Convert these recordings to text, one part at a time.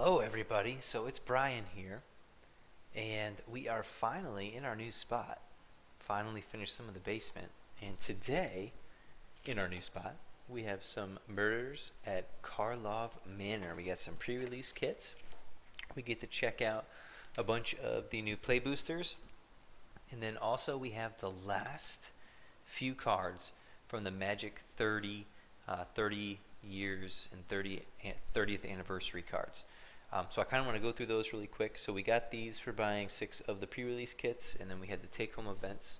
Hello, everybody. So it's Brian here, and we are finally in our new spot. Finally finished some of the basement, and today, in our new spot, we have some murders at Karlov Manor. We got some pre-release kits. We get to check out a bunch of the new play boosters, and then also we have the last few cards from the Magic 30 years and 30th anniversary cards. So I kind of want to go through those really quick. So we got these for buying 6 of the pre-release kits, and then we had the take-home events.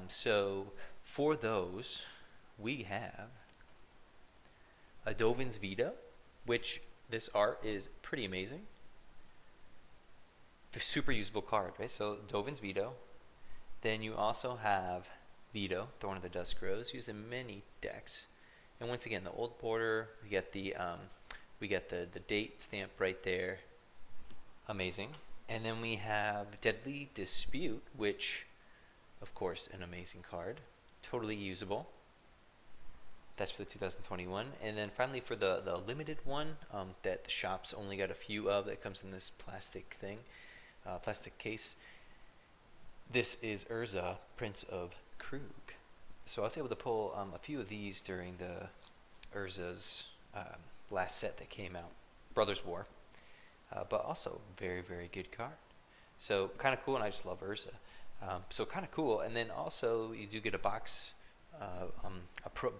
So for those, we have a Dovin's Veto, which this art is pretty amazing. Super usable card, right? So Dovin's Veto. Then you also have Veto, Thorn of the Dusk Rose, used in many decks. And once again, the old border, we get the date stamp right there. Amazing. And then we have Deadly Dispute, which, of course, an amazing card. Totally usable. That's for the 2021. And then finally for the limited one that the shops only got a few of, that comes in this plastic thing, plastic case. This is Urza, Prince of Krug. So I was able to pull a few of these during the Urza's last set that came out, Brothers War, but also very, very good card. So kind of cool, and I just love Urza. So kind of cool, and then also you do get a box,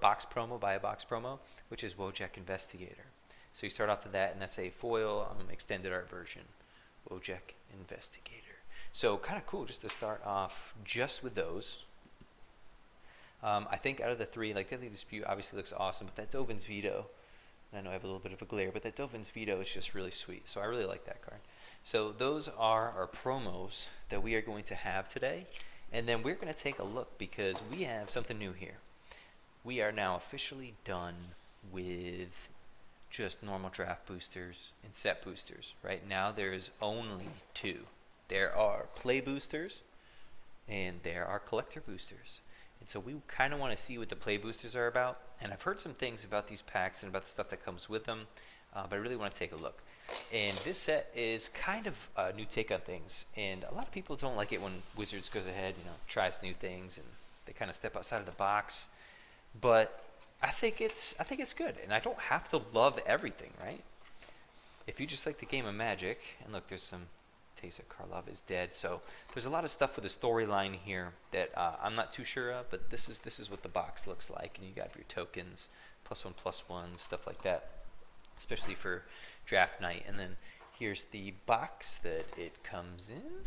box promo, buy a box promo, which is Wojak Investigator. So you start off with that, and that's a foil extended art version, Wojak Investigator. So kind of cool just to start off just with those. I think out of the 3, like Deadly Dispute obviously looks awesome, but that Dovin's Veto, and I know I have a little bit of a glare, but that Dovin's Veto is just really sweet. So I really like that card. So those are our promos that we are going to have today. And then we're going to take a look because we have something new here. We are now officially done with just normal draft boosters and set boosters. Right now there's only 2. There are play boosters and there are collector boosters. And so we kind of want to see what the play boosters are about. And I've heard some things about these packs and about the stuff that comes with them, but I really want to take a look. And this set is kind of a new take on things. And a lot of people don't like it when Wizards goes ahead, tries new things, and they kind of step outside of the box. But I think it's good, and I don't have to love everything, right? If you just like the game of Magic, and look, there's some that Karlov is dead. So there's a lot of stuff with the storyline here that I'm not too sure of, but this is what the box looks like, and you got your tokens, +1/+1, stuff like that, especially for draft night. And then here's the box that it comes in.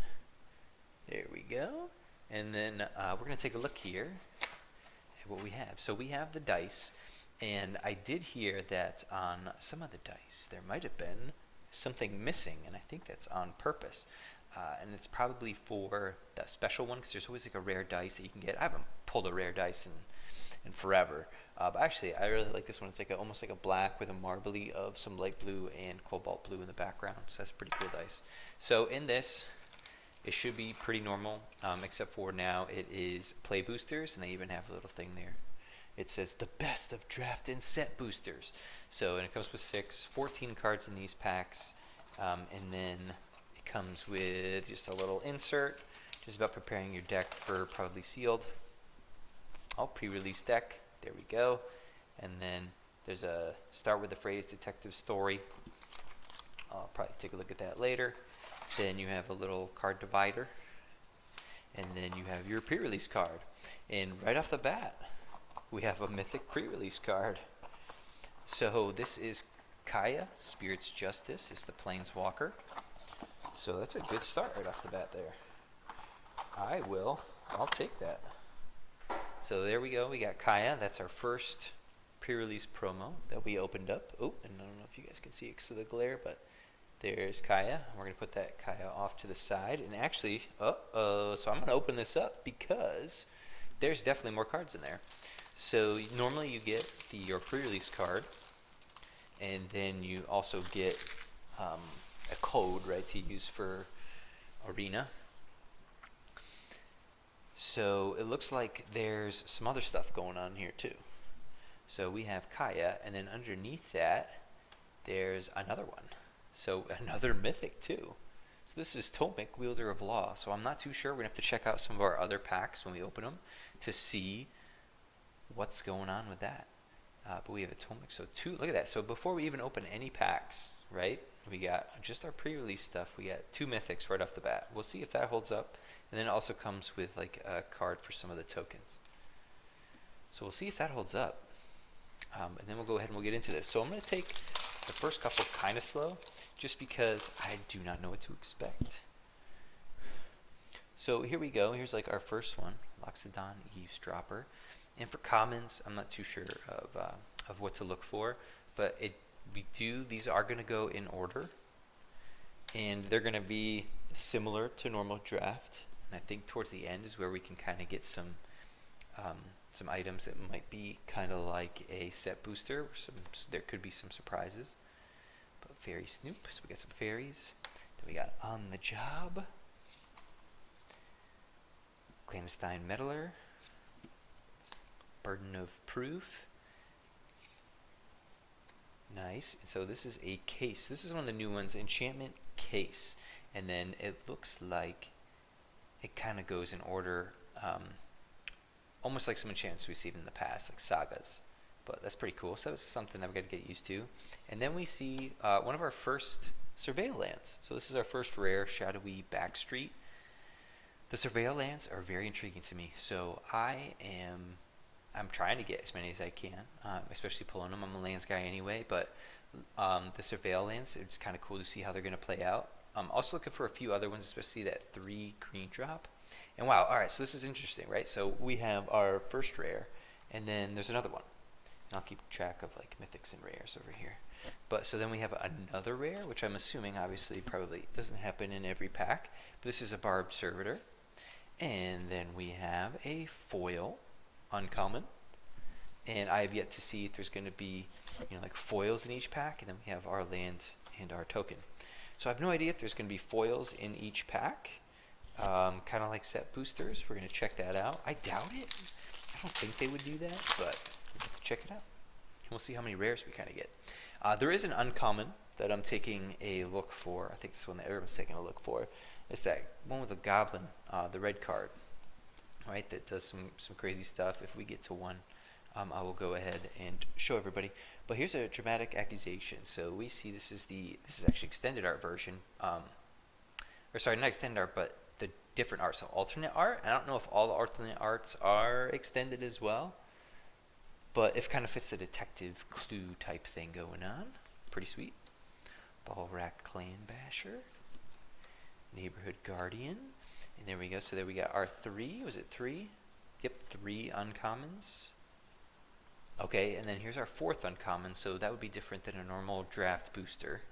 There we go. And then we're going to take a look here at what we have. So we have the dice, and I did hear that on some of the dice there might have been something missing, and I think that's on purpose, and it's probably for the special one, because there's always like a rare dice that you can get. I haven't pulled a rare dice in forever, but actually I really like this one. It's like almost like a black with a marbly of some light blue and cobalt blue in the background, so that's pretty cool dice. So in this, it should be pretty normal, except for now it is play boosters, and they even have a little thing there. It says the best of draft and set boosters. So, and it comes with 14 cards in these packs. And then it comes with just a little insert, just about preparing your deck for probably sealed. Oh, pre-release deck. There we go. And then there's a start with the phrase detective story. I'll probably take a look at that later. Then you have a little card divider. And then you have your pre-release card. And right off the bat, we have a mythic pre-release card. So this is Kaya, Spirit's Justice, is the Planeswalker. So that's a good start right off the bat there. I'll take that. So there we go, we got Kaya. That's our first pre-release promo that we opened up. Oh, and I don't know if you guys can see it because of the glare, but there's Kaya. We're going to put that Kaya off to the side. And actually, so I'm going to open this up because there's definitely more cards in there. So normally you get your pre-release card, and then you also get a code, right, to use for Arena. So it looks like there's some other stuff going on here too. So we have Kaya, and then underneath that, there's another one. So another mythic too. So this is Tomic, Wielder of Law. So I'm not too sure. We're going to have to check out some of our other packs when we open them to see what's going on with that. But we have a Tomic. So look at that. So before we even open any packs, right, we got just our pre-release stuff. We got 2 mythics right off the bat. We'll see if that holds up. And then it also comes with like a card for some of the tokens. So we'll see if that holds up. And then we'll go ahead and we'll get into this. So I'm going to take the first couple kind of slow, just because I do not know what to expect. So here we go. Here's like our first one, Loxodon Eavesdropper. And for commons, I'm not too sure of what to look for, but these are going to go in order, and they're going to be similar to normal draft. And I think towards the end is where we can kind of get some items that might be kind of like a set booster. Or there could be some surprises. But Fairy Snoop, so we got some fairies. Then we got On the Job, Clandestine Meddler, Burden of Proof. Nice. And so this is a case. This is one of the new ones, Enchantment Case. And then it looks like it kind of goes in order, almost like some enchantments we've seen in the past, like sagas. But that's pretty cool. So that was something that we got to get used to. And then we see one of our first Surveil lands. So this is our first rare, Shadowy Backstreet. The Surveil lands are very intriguing to me. So I'm trying to get as many as I can, especially pulling them. I'm a lands guy anyway, but the Surveil lands, it's kind of cool to see how they're going to play out. I'm also looking for a few other ones, especially that 3 green drop. And wow, all right, so this is interesting, right? So we have our first rare, and then there's another one. And I'll keep track of like mythics and rares over here. But so then we have another rare, which I'm assuming obviously probably doesn't happen in every pack. But this is a Barbed Servitor. And then we have a foil, uncommon. And I have yet to see if there's going to be, like foils in each pack. And then we have our land and our token. So I have no idea if there's going to be foils in each pack. Kind of like set boosters. We're going to check that out. I doubt it. I don't think they would do that, but we'll have to check it out. And we'll see how many rares we kind of get. There is an uncommon that I'm taking a look for. I think it's one that everyone's taking a look for. It's that one with the goblin, the red card, right? That does some crazy stuff. If we get to one, I will go ahead and show everybody. But here's a dramatic accusation. So we see this is actually extended art version. Or sorry, not extended art, but the different art. So alternate art. I don't know if all the alternate arts are extended as well, but it kind of fits the detective clue type thing going on. Pretty sweet. Ballrack Clan Basher, Neighborhood Guardian, and there we go. So there we got our 3. Was it 3? Yep, 3 uncommons. Okay, and then here's our 4th uncommon. So that would be different than a normal draft booster.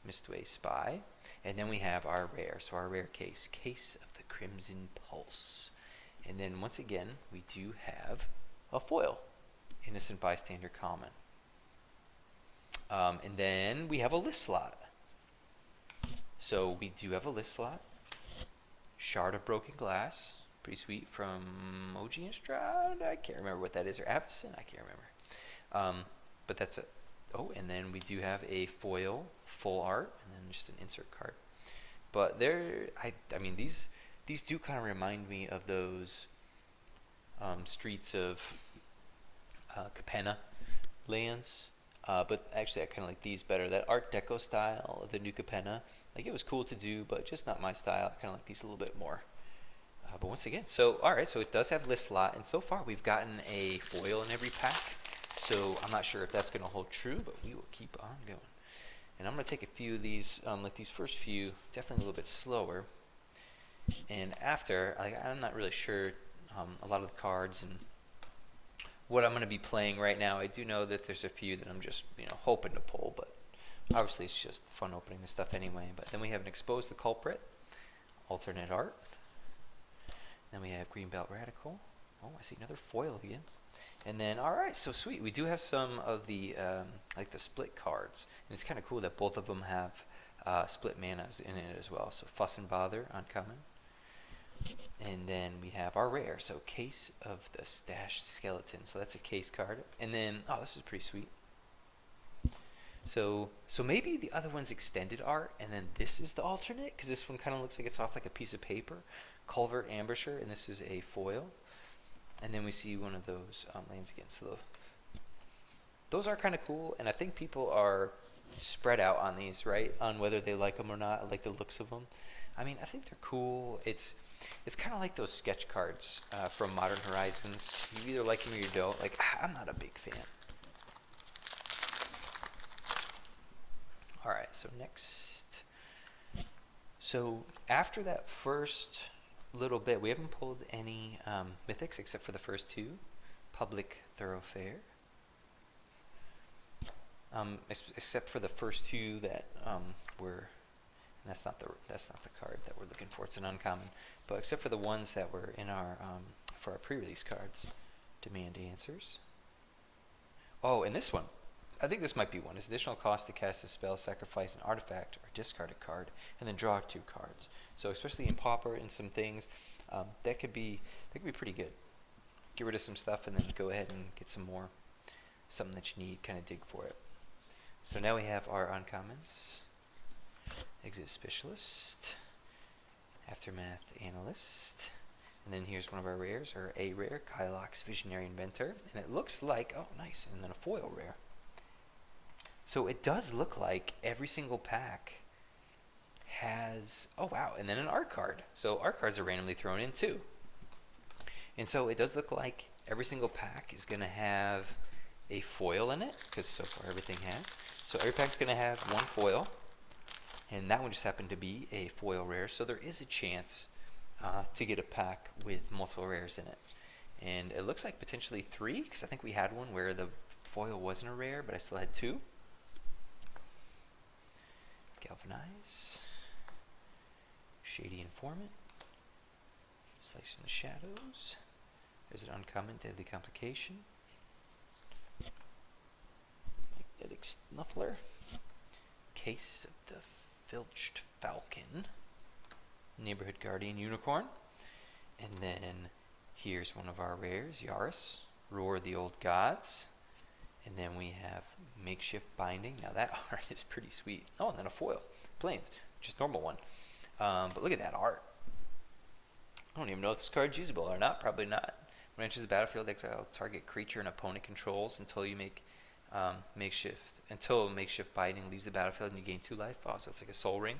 Mistway Spy. And then we have our rare. So our rare case, Case of the Crimson Pulse. And then once again, we do have a foil, Innocent Bystander common. And then we have a list slot. So we do have a list slot. Shard of Broken Glass. Pretty sweet, from OG Instrad. I can't remember what that is. Or Avacyn. I can't remember. But that's it. Oh, and then we do have a foil full art, and then just an insert card. But I mean, these do kind of remind me of those Streets of Capenna lands. But actually, I kind of like these better. That Art Deco style of the new Capenna, like it was cool to do, but just not my style. I kind of like these a little bit more. But once again, so alright, so it does have list slot, and so far we've gotten a foil in every pack. So I'm not sure if that's going to hold true, but we will keep on going. And I'm going to take a few of these, like these first few, definitely a little bit slower. And after, I'm not really sure a lot of the cards and what I'm going to be playing right now. I do know that there's a few that I'm just hoping to pull, but obviously it's just fun opening this stuff anyway. But then we have an Expose the Culprit, alternate art. Then we have Greenbelt Radical. Oh, I see another foil again. And then, all right, so sweet. We do have some of the like the split cards, and it's kind of cool that both of them have split manas in it as well. So Fuss and Bother, uncommon. And then we have our rare, so Case of the Stashed Skeleton. So that's a case card. And then, oh, this is pretty sweet. So maybe the other one's extended art, and then this is the alternate, because this one kind of looks like it's off like a piece of paper. Culvert Ambusher, and this is a foil. And then we see one of those lands again. So those are kind of cool, and I think people are spread out on these, right? On whether they like them or not. I like the looks of them. I mean, I think they're cool. It's kind of like those sketch cards from Modern Horizons. You either like them or you don't. Like, I'm not a big fan. All right, so next. So after that first little bit, we haven't pulled any mythics except for the first two. Public Thoroughfare. Except for the first two that were, and that's not the card that we're looking for. It's an uncommon. But except for the ones that were in our for our pre-release cards, Demand Answers. Oh, and this one, I think this might be one. It's additional cost to cast a spell, sacrifice an artifact, or discard a card, and then draw 2 cards. So especially in Pauper and some things, that could be pretty good. Get rid of some stuff and then go ahead and get some more, something that you need. Kind of dig for it. So now we have our uncommons. Exit Specialist, Aftermath Analyst, and then here's one of our rares, or a rare, Karlov's Visionary Inventor, and it looks like, oh nice, and then a foil rare. So it does look like every single pack has, oh wow, and then an art card. So art cards are randomly thrown in too. And so it does look like every single pack is going to have a foil in it, because so far everything has. So every pack's going to have one foil, and that one just happened to be a foil rare. So there is a chance to get a pack with multiple rares in it. And it looks like potentially 3, because I think we had one where the foil wasn't a rare, but I still had 2. Galvanize, Shady Informant, Slice in the Shadows. There's an uncommon, Deadly Complication, Magnetic Snuffler, Case of the Filched Falcon, Neighborhood Guardian Unicorn, and then here's one of our rares, Yaris, Roar of the Old Gods, and then we have Makeshift Binding. Now that art is pretty sweet. Oh, and then a foil, Plains, just normal one. But look at that art. I don't even know if this card's usable or not. Probably not. When it enters the battlefield, exile target creature an opponent controls until you make Makeshift Binding leaves the battlefield and you gain 2 life. Oh, so it's like a soul ring.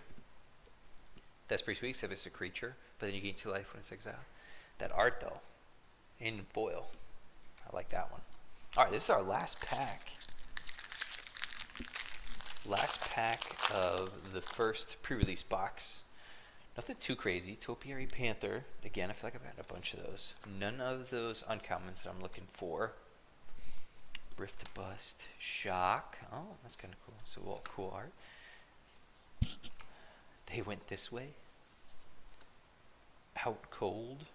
That's pretty sweet, except it's a creature, but then you gain 2 life when it's exiled. That art though, in foil, I like that one. All right, this is our last pack. Last pack of the first pre-release box. Nothing too crazy. Topiary Panther. Again, I feel like I've had a bunch of those. None of those uncommons that I'm looking for. Rift Bust. Shock. Oh, that's kind of cool. So, well, cool art. They Went This Way. Out Cold.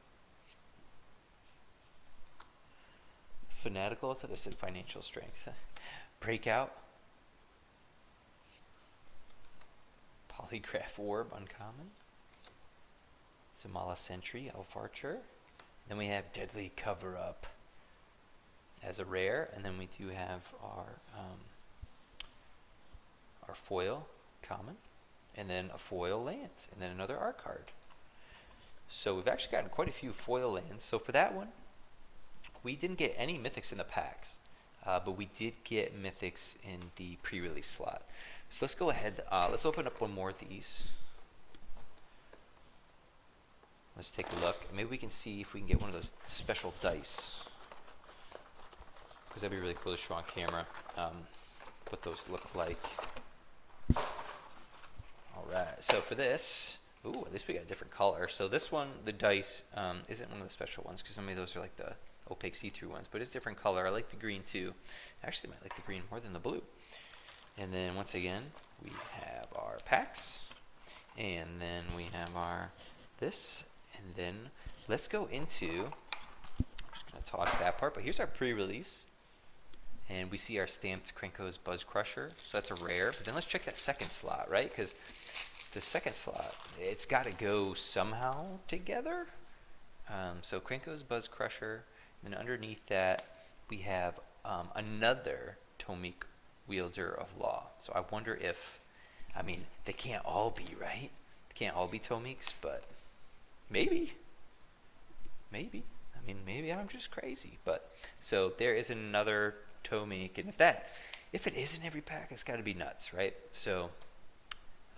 Fanatical. I thought this said Financial Strength. Breakout. Polygraph Orb. Uncommon. Zamala Sentry, Elf Archer. Then we have Deadly Cover Up as a rare, and then we do have our foil common, and then a foil land, and then another art card. So we've actually gotten quite a few foil lands. So for that one, we didn't get any mythics in the packs, but we did get mythics in the pre-release slot. So let's go ahead. Let's open up one more of these. Let's take a look. Maybe we can see if we can get one of those special dice, because that'd be really cool to show on camera what those look like. All right. So for this, ooh, at least we got a different color. So this one, the dice isn't one of the special ones, because some of those are like the opaque see-through ones, but it's different color. I like the green too. Actually, I might like the green more than the blue. And then once again, we have our packs, and then we have our this. And then let's go into, I'm just going to toss that part, but here's our pre-release. And we see our stamped Krenko's Buzz Crusher, so that's a rare. But then let's check that second slot, right? Because the second slot, it's got to go somehow together. So Krenko's Buzz Crusher, and then underneath that we have another Tomik wielder of law. So I wonder if, I mean, they can't all be, right? They can't all be Tomeeks, but maybe. Maybe. I mean, maybe I'm just crazy. But, so there is another Tomeek, and if it is in every pack, it's got to be nuts, right? So,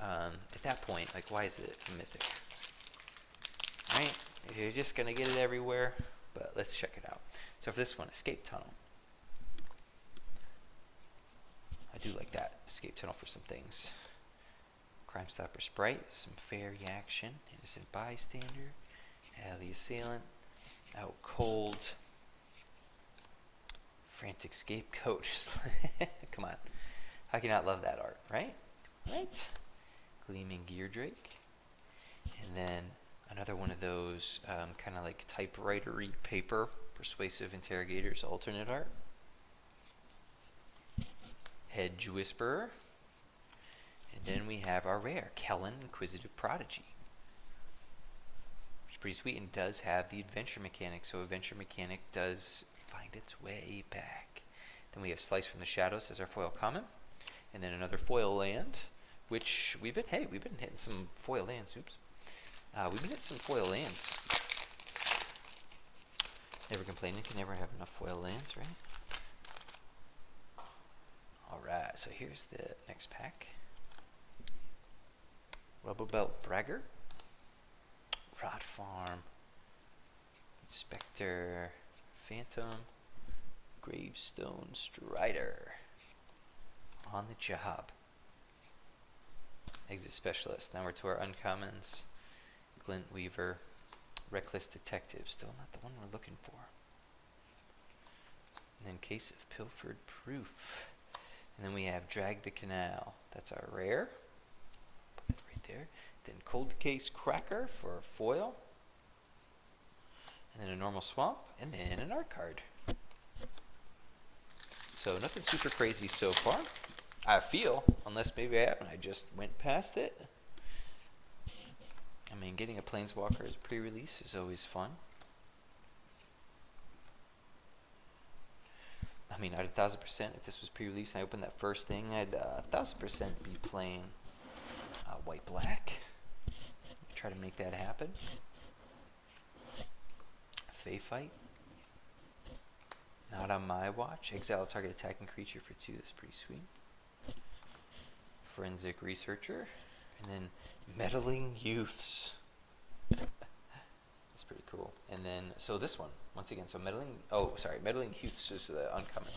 at that point, like, why is it a mythic? Right? You're just going to get it everywhere, but let's check it out. So for this one, Escape Tunnel. I do like that, Escape Tunnel, for some things. Crime Stopper Sprite, some fair action, Innocent Bystander, Alley Assailant, Out Cold, Frantic Scapegoat. Come on. How can you not love that art, right? Right? Gleaming Gear Drake. And then another one of those kind of like typewriter-y paper, Persuasive Interrogators alternate art. Hedge Whisperer. And then we have our rare, Kellen Inquisitive Prodigy. Which is pretty sweet and does have the adventure mechanic. So adventure mechanic does find its way back. Then we have Slice from the Shadows as our foil common. And then another foil land, which we've been hitting some foil lands. Oops. We've been hitting some foil lands. Never complaining, can never have enough foil lands, right? Alright, so here's the next pack. Rubber Belt Bragger, Rot Farm, Inspector, Phantom, Gravestone Strider. On the job. Exit Specialist. Now we're to our uncommons. Glint Weaver, Reckless Detective. Still not the one we're looking for. And then Case of Pilfered Proof. And then we have Drag the Canal. That's our rare. Put that right there. Then Cold Case Cracker for a foil. And then a normal swamp. And then an art card. So nothing super crazy so far. I feel, unless maybe I haven't, I just went past it. I mean, getting a Planeswalker as a pre-release is always fun. I mean, I'd 1000%, if this was pre-release and I opened that first thing, I'd 1000% be playing white-black. Try to make that happen. Fey Fight. Not on my watch. Exile a target attacking creature for 2. That's pretty sweet. Forensic Researcher. And then Meddling Youths. That's pretty cool. And then, so this one, once again, so Meddling Youths is the uncommon.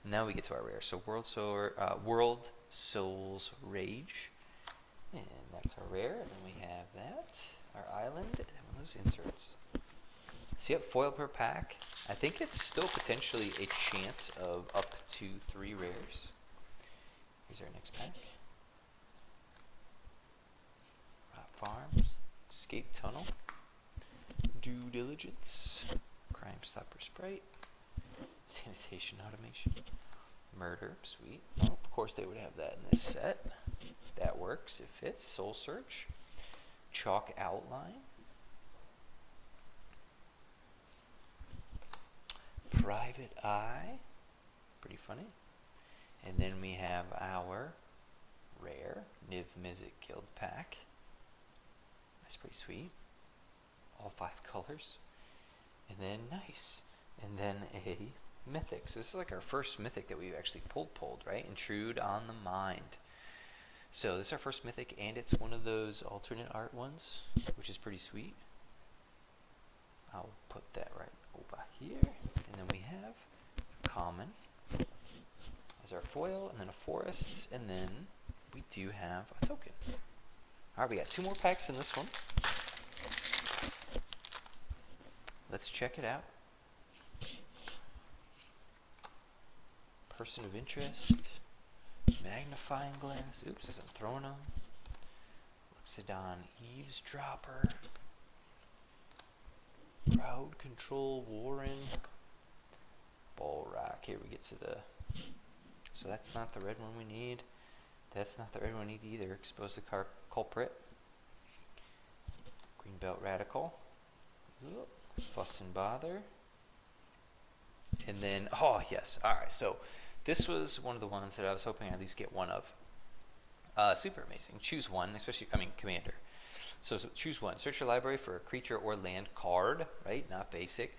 Now we get to our rare. So World Souls Rage. And that's our rare. And then we have that. Our island. And one of those inserts. So yep, foil per pack. I think it's still potentially a chance of up to 3 rares. Here's our next pack. Rot Farms, Escape Tunnel, Due Diligence, Crime Stopper Sprite, Sanitation Automation, Murder, sweet. Well, of course they would have that in this set. That works, it fits. Soul Search, Chalk Outline, Private Eye, pretty funny. And then we have our rare Niv Mizzet Guild pack. That's pretty sweet. All 5 colors. And then nice. And then a mythic. So this is like our first mythic that we've actually pulled, right? Intrude on the Mind. So this is our first mythic, and it's one of those alternate art ones, which is pretty sweet. I'll put that right over here. And then we have common as our foil, and then a forest, and then we do have a token. Alright, we got 2 more packs in this one. Let's check it out. Person of Interest, Magnifying Glass, oops, as I'm throwing them. Luxodon Eavesdropper, Crowd Control Warren, Ball Rock. Here we get to the, so that's not the red one we need. That's not the red one we need either. Expose the culprit. Greenbelt Radical. Fuss and Bother. And then, oh yes, alright, so This was one of the ones that I was hoping I'd at least get one of. Super amazing. Choose one, especially, commander. So choose one. Search your library for a creature or land card, right? Not basic.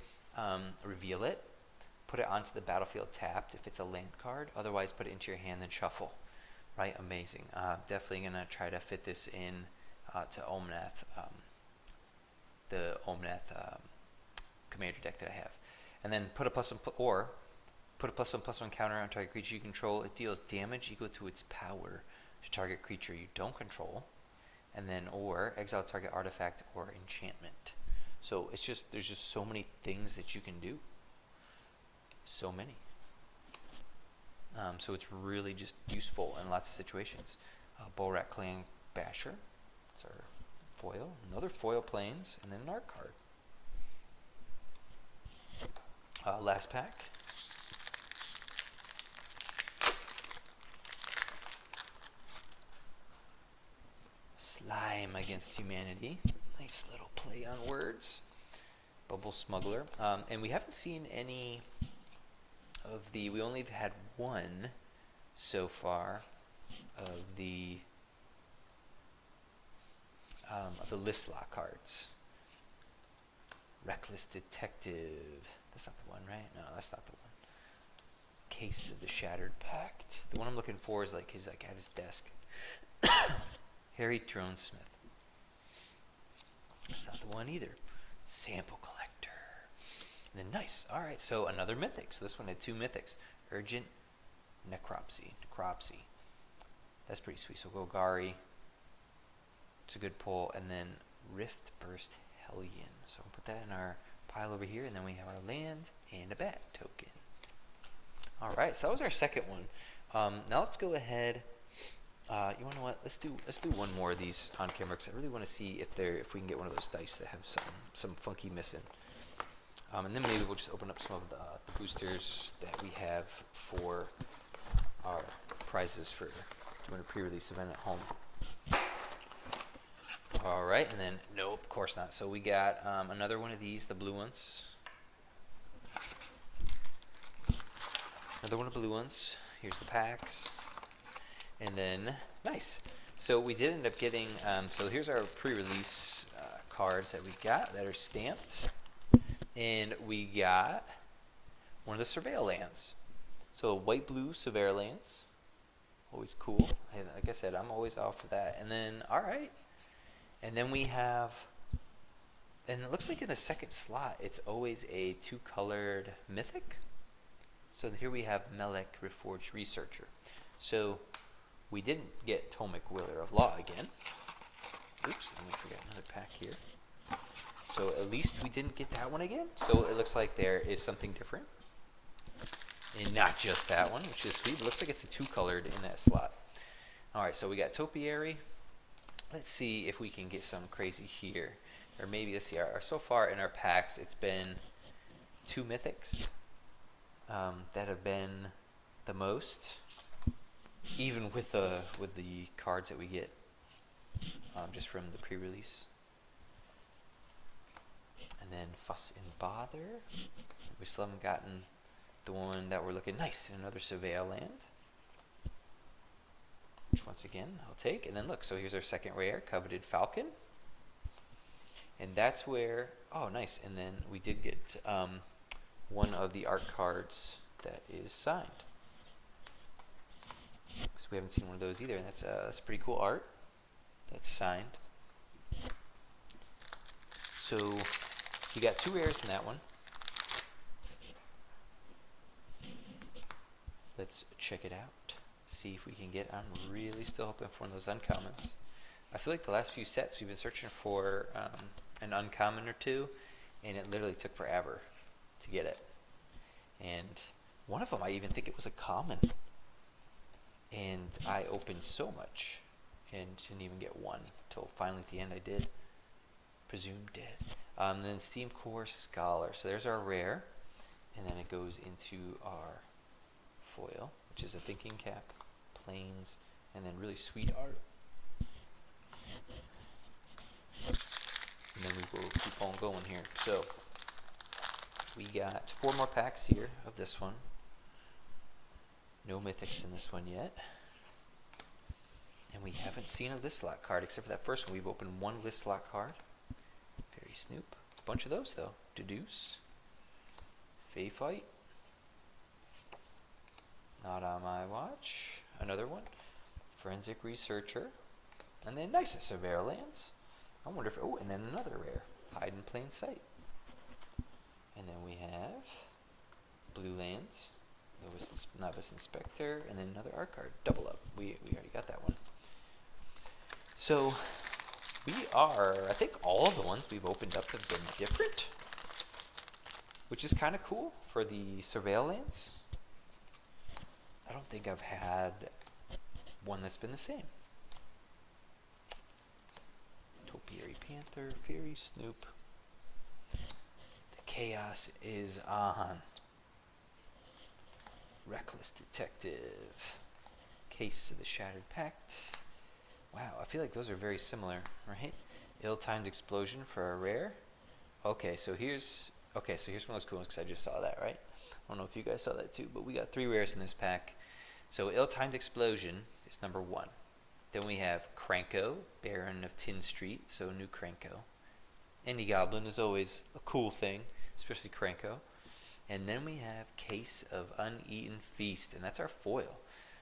Reveal it. Put it onto the battlefield tapped if it's a land card. Otherwise, put it into your hand and shuffle. Right? Amazing. Definitely going to try to fit this in to Omnath, the Omnath commander deck that I have. And then put a +1/+1 counter on target creature you control. It deals damage equal to its power to target creature you don't control. And then, or exile target artifact or enchantment. So there's just so many things that you can do. So many. So it's really just useful in lots of situations. Borak Clan Basher. That's our foil. Another foil planes, and then an art card. Last pack. Slime Against Humanity. Nice little play on words. Bubble Smuggler. And we haven't seen any of the... We only have had one so far of the list lock cards. Reckless Detective. That's not the one, right? No, that's not the one. Case of the Shattered Pact. The one I'm looking for is he's at his desk. Harry Dronesmith. That's not the one either. Sample Collector. And then nice. All right, so another mythic. So this one had two mythics. Urgent Necropsy. That's pretty sweet. So Golgari. It's a good pull. And then Rift Burst Hellion. So we'll put that in our pile over here. And then we have our land and a bat token. All right, so that was our second one. Now let's go ahead. You want to know what? Let's do one more of these on camera because I really want to see if we can get one of those dice that have some funky missing. And then maybe we'll just open up some of the boosters that we have for our prizes for doing a pre-release event at home. All right, and then nope, of course not. So we got another one of these, the blue ones. Another one of the blue ones. Here's the packs. And then, nice. So we did end up getting, so here's our pre-release cards that we got that are stamped. And we got one of the Surveil lands. So white-blue Surveil lands. Always cool. Like I said, I'm always all for that. And then, all right. And then we have, and it looks like in the second slot, it's always a two-colored mythic. So here we have Melek Reforged Researcher. So we didn't get Tomic Willer of Law again. Oops, I forgot another pack here. So at least we didn't get that one again. So it looks like there is something different. And not just that one, which is sweet. It looks like it's a two-colored in that slot. All right, so we got Topiary. Let's see if we can get some crazy here. Or maybe, let's see, so far in our packs, it's been two mythics that have been the most. Even with the cards that we get just from the pre-release. And then Fuss and Bother. We still haven't gotten the one that we're looking nice. Another Surveil land. Which once again, I'll take. And then look, so here's our second rare, Coveted Falcon. And that's where, oh nice. And then we did get one of the art cards that is signed. So we haven't seen one of those either, and that's pretty cool art. That's signed. So you got two rares in that one. Let's check it out. See if we can get. I'm really still hoping for one of those uncommons. I feel like the last few sets we've been searching for an uncommon or two, and it literally took forever to get it. And one of them, I even think it was a common. And I opened so much and didn't even get one until finally at the end I did. Presumed dead. Then Steam Core Scholar. So there's our rare. And then it goes into our foil, which is a thinking cap, planes, and then really sweet art. And then we will keep on going here. So we got 4 more packs here of this one. No mythics in this one yet. And we haven't seen a list lock card except for that first one. We've opened one list lock card. Fairy Snoop. A bunch of those though. Deduce. Fey Fight. Not on my watch. Another one. Forensic Researcher. And then nice, Surveyor Lands. I wonder if, oh, and then another rare. Hide in Plain Sight. And then we have Blue Lands. Novice Inspector. And then another art card. Double up. We already got that one. So, we are, I think all of the ones we've opened up have been different. Which is kind of cool for the Surveyor Lands. I don't think I've had one that's been the same. Topiary Panther, Fairy Snoop. The chaos is on. Reckless Detective. Case of the Shattered Pact. Wow, I feel like those are very similar, right? Ill-timed Explosion for a rare. Okay, so here's one of those cool ones because I just saw that, right? I don't know if you guys saw that too, but we got 3 rares in this pack. So Ill-timed Explosion is number 1. Then we have Cranko, Baron of Tin Street, so new Cranko. Any goblin is always a cool thing, especially Cranko. And then we have Case of Uneaten Feast, and that's our foil.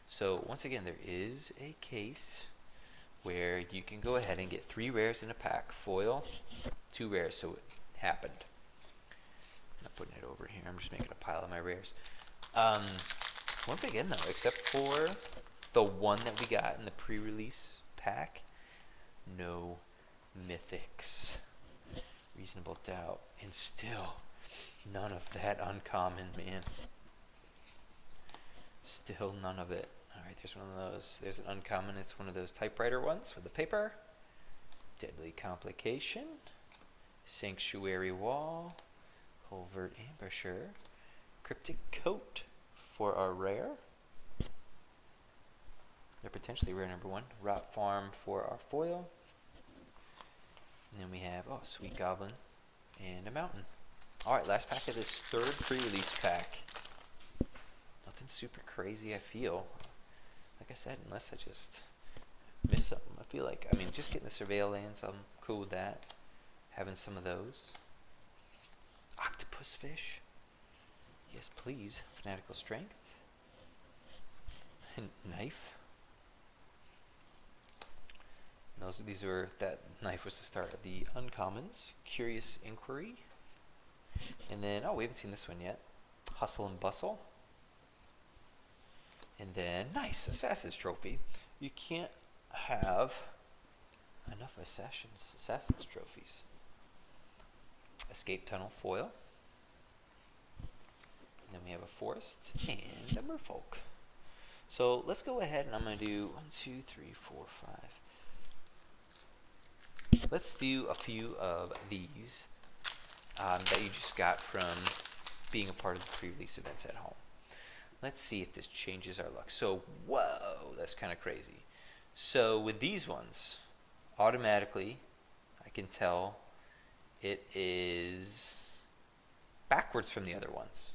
So once again, there is a case where you can go ahead and get 3 rares in a pack. Foil, 2 rares, so it happened. I'm not putting it over here, I'm just making a pile of my rares. Once again though, except for the one that we got in the pre-release pack, no mythics. Reasonable Doubt, and still none of that uncommon, man. Still none of it. Alright, there's one of those. There's an uncommon, it's one of those typewriter ones with the paper. Deadly Complication. Sanctuary Wall. Covert Ambusher. Cryptic Coat for our rare. They're potentially rare number 1. Rot Farm for our foil. And then we have, oh, Sweet Goblin and a Mountain. Alright, last pack of this 3rd pre-release pack. Nothing super crazy, I feel. Like I said, unless I just miss something. I feel like, just getting the Surveyor Lands, I'm cool with that. Having some of those. Octopus Fish. Yes, please. Fanatical Strength. And Knife. That knife was the start of the uncommons. Curious Inquiry. And then, we haven't seen this one yet. Hustle and Bustle. And then, nice, Assassin's Trophy. You can't have enough Assassin's Trophies. Escape Tunnel foil. And then we have a Forest and a Merfolk. So let's go ahead and I'm going to do 1, 2, 3, 4, 5. Let's do a few of these that you just got from being a part of the pre-release events at home. Let's see if this changes our luck. So, whoa, that's kind of crazy. So with these ones, automatically, I can tell it is backwards from the other ones.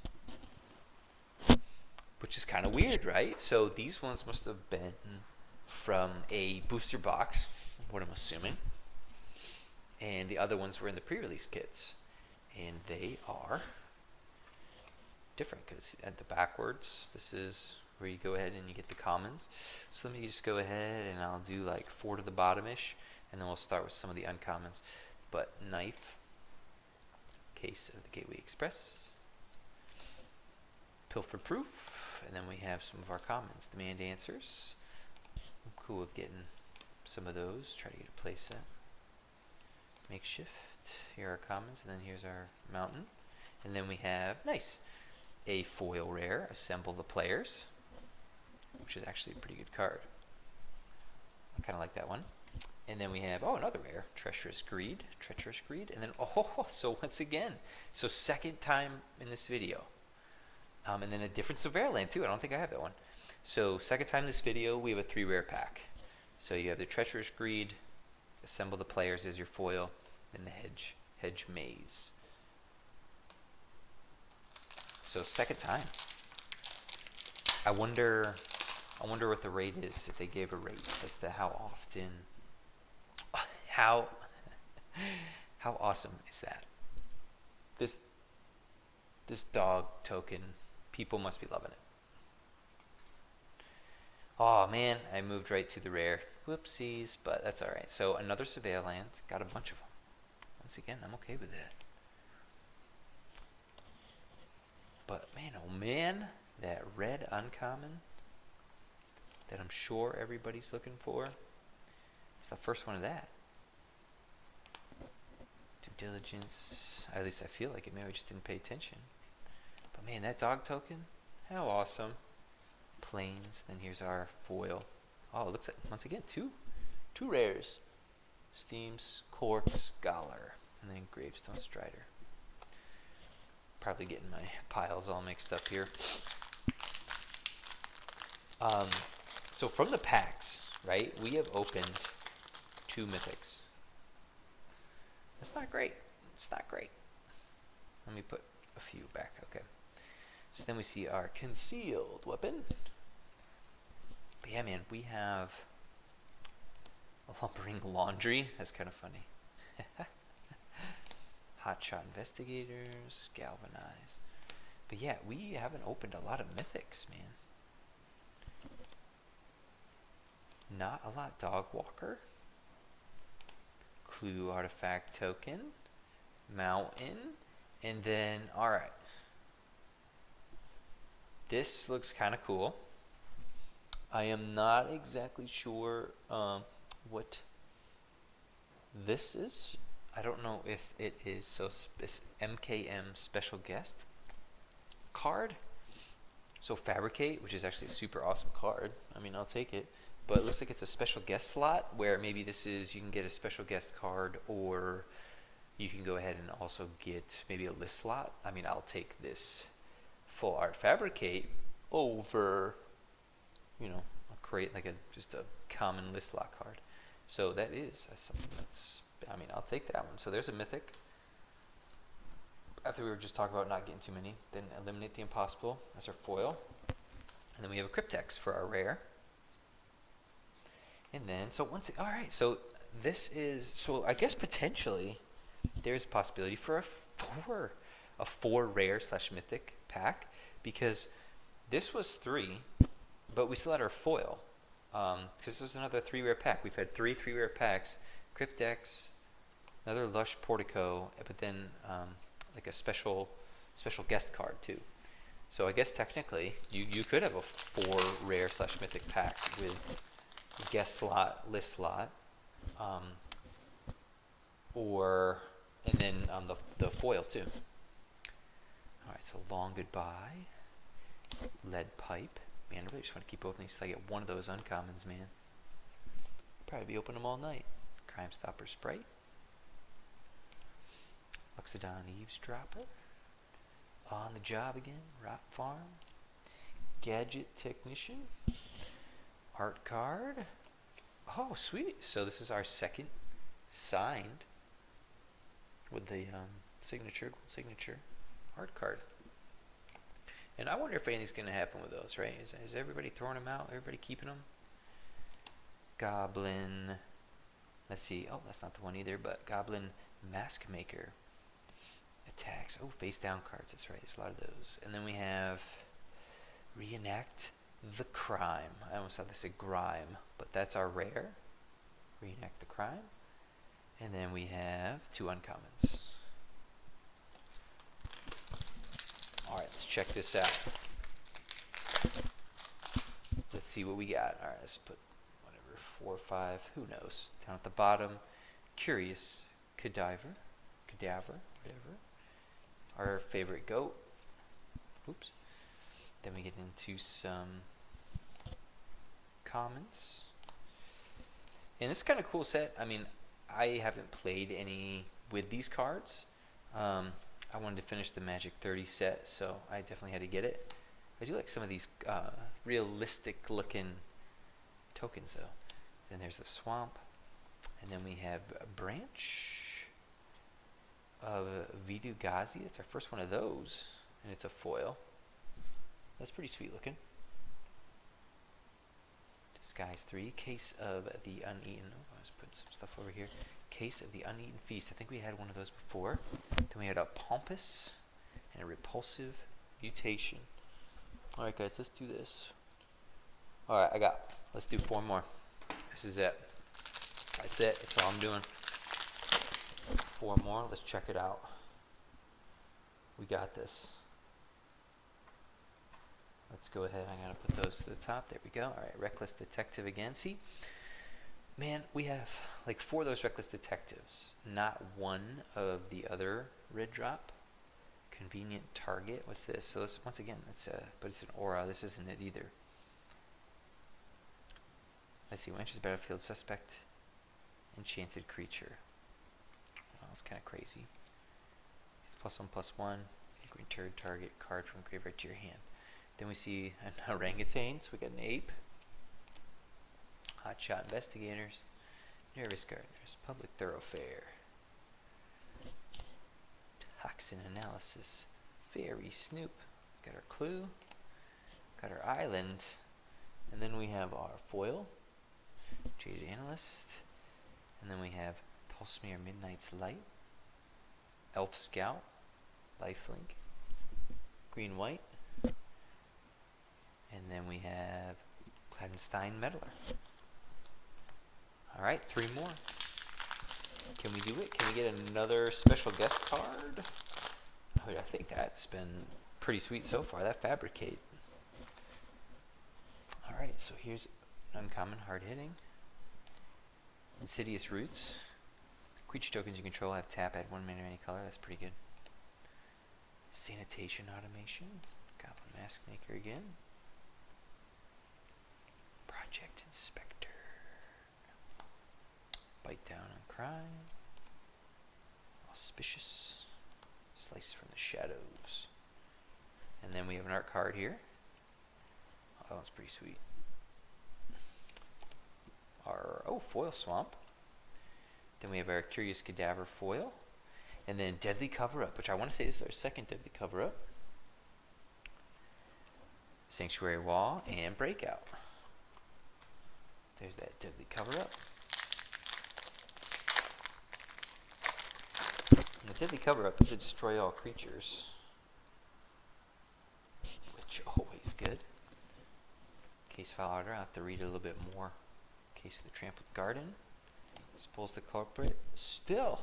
Which is kind of weird, right? So these ones must have been from a booster box, what I'm assuming. And the other ones were in the pre-release kits. And they are different because at the backwards, this is where you go ahead and you get the commons. So let me just go ahead and I'll do like 4 to the bottom-ish, and then we'll start with some of the uncommons. But Knife, Case of the Gateway Express, Pilfer Proof, and then we have some of our commons. Demand Answers. I'm cool with getting some of those. Try to get a play set. Makeshift. Here are our commons, and then here's our Mountain. And then we have, nice, a foil rare, Assemble the Players, which is actually a pretty good card. I kind of like that one. And then we have, another rare, Treacherous Greed, and then, so once again, so second time in this video. And then a different Surveyor Land too, I don't think I have that one. So second time in this video, we have a 3 rare pack. So you have the Treacherous Greed, Assemble the Players as your foil, and the Hedge Maze. So second time. I wonder what the rate is if they gave a rate as to how often, how how awesome is that? This dog token, people must be loving it. Oh man, I moved right to the rare. Whoopsies, but that's all right. So another surveil land, got a bunch of them. Once again, I'm okay with that. But man, oh man, that red uncommon that I'm sure everybody's looking for. It's the first one of that. Due diligence. At least I feel like it. Maybe I just didn't pay attention. But man, that dog token, how awesome. Plains. Then here's our foil. Oh, it looks like once again two rares. Steam's Cork Scholar, and then Gravestone Strider. Probably getting my piles all mixed up here. So from the packs, right, we have opened 2 mythics. That's not great. It's not great. Let me put a few back. Okay. So then we see our concealed weapon. But yeah, man, we have a lumbering laundry. That's kind of funny. Hotshot investigators, galvanize. But yeah, we haven't opened a lot of mythics, man. Not a lot. Dog walker. Clue artifact token. Mountain. And then, alright. This looks kind of cool. I am not exactly sure what this is. I don't know if it is MKM special guest card. So Fabricate, which is actually a super awesome card. I mean, I'll take it. But it looks like it's a special guest slot where maybe this is, you can get a special guest card, or you can go ahead and also get maybe a list slot. I mean, I'll take this full art Fabricate over, you know, create like just a common list slot card. So that is something that's, I mean, I'll take that one. So there's a mythic. After we were just talking about not getting too many, then eliminate the impossible. That's our foil. And then we have a Cryptex for our rare. And then, so once, all right, so this is, so I guess potentially there's a possibility for a four rare / mythic pack, because this was 3, but we still had our foil, because this was another 3 rare pack. We've had 3 rare packs, Cryptex, another Lush Portico, but then like a special guest card too. So I guess technically you could have a 4 rare / mythic pack with guest slot, list slot, and then the foil too. All right, so Long Goodbye, Lead Pipe. Man, I really just want to keep opening so I get one of those uncommons, man. Probably be opening them all night. Crime Stopper Sprite, Luxodon Eavesdropper, On the Job Again, Rock Farm, Gadget Technician, Art card. Oh, sweet. So this is our second signed with the gold signature art card. And I wonder if anything's going to happen with those, right? Is everybody throwing them out? Everybody keeping them? Goblin. Let's see. Oh, that's not the one either, but Goblin Mask Maker. Attacks. Oh, face down cards. That's right. There's a lot of those. And then we have Reenact the Crime. I almost thought they said grime, but that's our rare. Reenact the Crime. And then we have 2 uncommons. Alright, let's check this out. Let's see what we got. Alright, let's put whatever, 4 or 5, who knows. Down at the bottom, Curious Cadaver, whatever. Our favorite goat. Oops. Then we get into some commons. And this is kind of cool set. I mean, I haven't played any with these cards. I wanted to finish the Magic 30 set, so I definitely had to get it. I do like some of these realistic looking tokens though. Then there's the Swamp. And then we have a Branch of Vidu Ghazi. That's our first one of those. And it's a foil. That's pretty sweet looking. Skies 3. Case of the Uneaten. Oh, I was putting some stuff over here. Case of the Uneaten Feast. I think we had one of those before. Then we had a Pompous and a Repulsive Mutation. Alright guys, let's do this. Alright, let's do 4 more. This is it. That's it. That's all I'm doing. 4 more. Let's check it out. We got this. Let's go ahead. I'm going to put those to the top. There we go. Alright, Reckless Detective again. See? Man, we have like 4 of those Reckless Detectives. Not one of the other red drop. Convenient Target. What's this? So this, once again, but it's an aura. This isn't it either. Let's see. When enters battlefield, suspect enchanted creature. Well, that's kind of crazy. It's +1/+1. Green turd target card from graveyard to your hand. Then we see an orangutan. So we got an ape. Hotshot investigators. Nervous gardeners. Public thoroughfare. Toxin analysis. Fairy Snoop. Got our clue. Got our island. And then we have our foil. Jaded Analyst. And then we have Pulsmere Midnight's Light. Elf Scout. Lifelink. Green White. And then we have Cladenstein Meddler. Alright, 3 more. Can we do it? Can we get another special guest card? Oh, I think that's been pretty sweet so far. That Fabricate. Alright, so here's uncommon, hard hitting. Insidious Roots. Creature tokens you control have tap, add 1 mana of any color. That's pretty good. Sanitation Automation. Goblin Mask Maker again. Project Inspector. Bite Down on Crime. Auspicious. Slice from the Shadows. And then we have an art card here. Oh, that one's pretty sweet. Our foil swamp. Then we have our Curious Cadaver foil. And then Deadly Cover-Up, which I want to say this is our second Deadly Cover-Up. Sanctuary Wall and Breakout. There's that Deadly Cover-Up. And the Deadly Cover-Up is to destroy all creatures. Which always good. Case file order, I'll have to read a little bit more. Case of the Trampled Garden. Expose the culprit. Still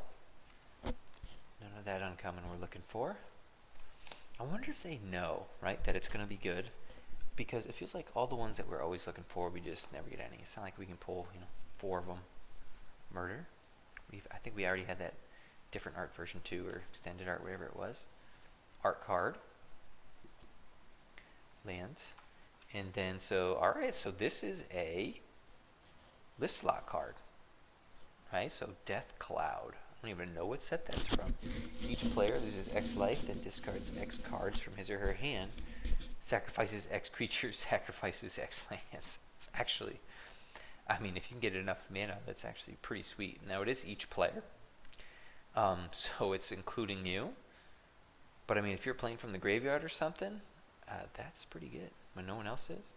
none of that uncommon we're looking for. I wonder if they know, right, that it's going to be good. Because it feels like all the ones that we're always looking for, we just never get any. It's not like we can pull, 4 of them. Murder. I think we already had that different art version 2 or extended art, whatever it was. Art card. Land. And then, alright, so this is a list slot card. Right, so Death Cloud. I don't even know what set that's from. Each player loses X life, then discards X cards from his or her hand. Sacrifices X creatures, sacrifices X lands. It's actually, I mean, if you can get enough mana, that's actually pretty sweet. Now, it is each player. So it's including you. But, I mean, if you're playing from the graveyard or something, that's pretty good. When no one else is.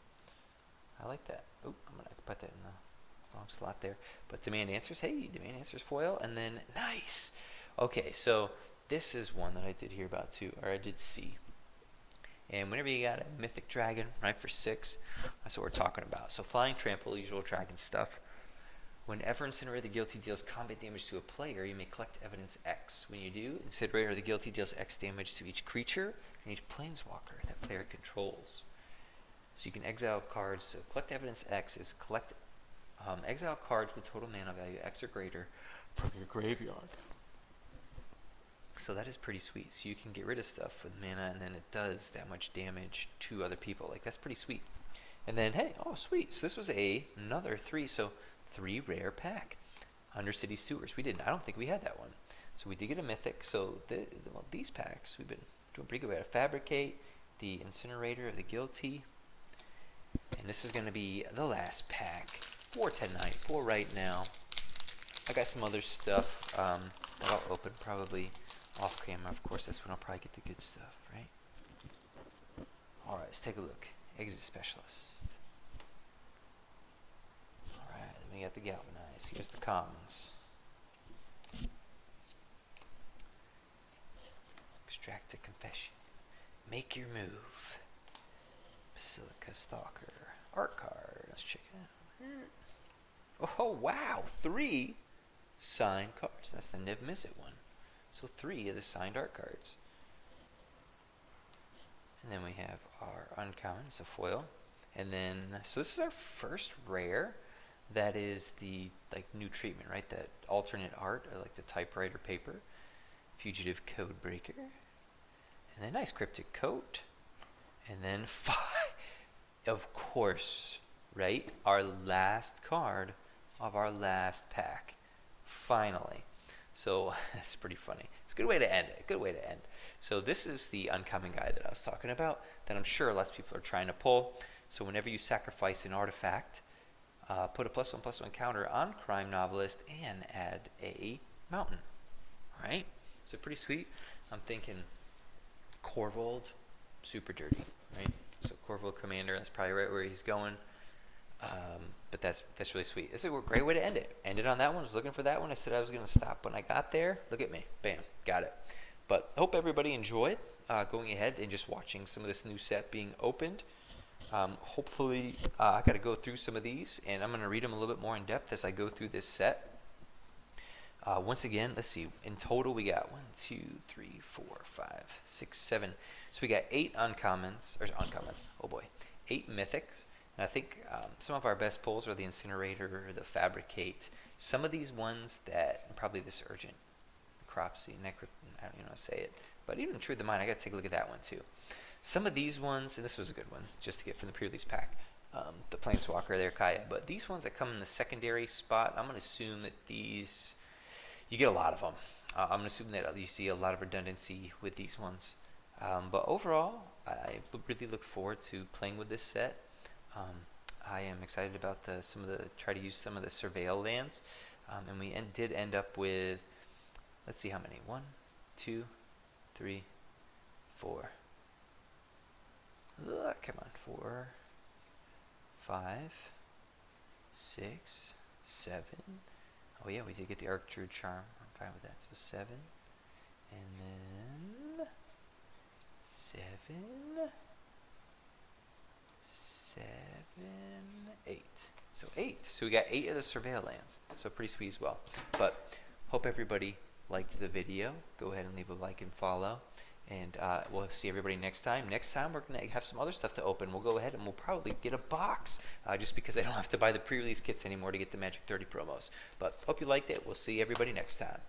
I like that. Oh, I'm going to put that in the wrong slot there. But Demand Answers. Hey, Demand Answers foil. And then, nice. Okay, so this is one that I did hear about too. Or I did see. And whenever you got a Mythic Dragon, right, for 6, that's what we're talking about. So Flying Trample, usual dragon stuff. Whenever Incinerate the Guilty deals combat damage to a player, you may collect evidence X. When you do, Incinerate the Guilty deals X damage to each creature and each planeswalker that player controls. So you can exile cards. So collect evidence X is collect exile cards with total mana value X or greater from your graveyard. So that is pretty sweet. So you can get rid of stuff with mana, and then it does that much damage to other people. Like, that's pretty sweet. And then, hey, oh, sweet. So this was another 3. So 3 rare pack. Undercity Sewers. I don't think we had that one. So we did get a Mythic. So these packs, we've been doing pretty good. We had a Fabricate, the Incinerator of the Guilty. And this is going to be the last pack for tonight, for right now. I got some other stuff that I'll open probably off camera. Of course, that's when I'll probably get the good stuff, right? Alright, let's take a look. Exit Specialist. we got the galvanized. Here's the commons. Extract a confession. Make your move. Basilica Stalker. Art card. Let's check it out. Oh, wow. 3 signed cards. That's the Niv Mizzet one. So 3 of the signed art cards. And then we have our uncommon. It's a foil. And then, so this is our first rare. That is the new treatment, right? That alternate art, or like the typewriter paper. Fugitive Codebreaker. And then nice cryptic coat. And then 5. Of course, right? Our last card of our last pack. Finally. So that's pretty funny. It's a good way to end it. Good way to end. So this is the uncommon guy that I was talking about that I'm sure lots of people are trying to pull. So whenever you sacrifice an artifact, put a +1/+1 counter on Crime Novelist and add a mountain. All right? So pretty sweet. I'm thinking Corvold, super dirty, right? So Corvold Commander, that's probably right where he's going. But that's really sweet. This is a great way to end it. Ended on that one. I was looking for that one. I said I was going to stop when I got there. Look at me. Bam. Got it. But hope everybody enjoyed going ahead and just watching some of this new set being opened. Hopefully, I got to go through some of these, and I'm going to read them a little bit more in depth as I go through this set. Once again, let's see. In total, we got 1, 2, 3, 4, 5, 6, 7. So we got 8 uncommons. Oh boy, 8 mythics. And I think some of our best pulls are the Incinerator, the Fabricate. Some of these ones that probably this Urgent, Cropsy, I don't even know how to say it. But even Truth of Mind, I got to take a look at that one too. Some of these ones, and this was a good one, just to get from the pre-release pack, the Planeswalker there, Kaya. But these ones that come in the secondary spot, I'm going to assume that these, you get a lot of them. I'm going to assume that you see a lot of redundancy with these ones. But overall, I really look forward to playing with this set. I am excited about try to use some of the Surveil lands. And we did end up with, let's see how many. 1, 2, 3, 4. Come on. 4, 5, 6, 7. Oh yeah, we did get the Arctrude Charm. I'm fine with that. So 7. And then 7, 8. So 8. So we got 8 of the Surveil lands. So pretty sweet as well. But hope everybody liked the video. Go ahead and leave a like and follow. And we'll see everybody next time. Next time we're going to have some other stuff to open. We'll go ahead and we'll probably get a box. Just because I don't have to buy the pre-release kits anymore to get the Magic 30 promos. But hope you liked it. We'll see everybody next time.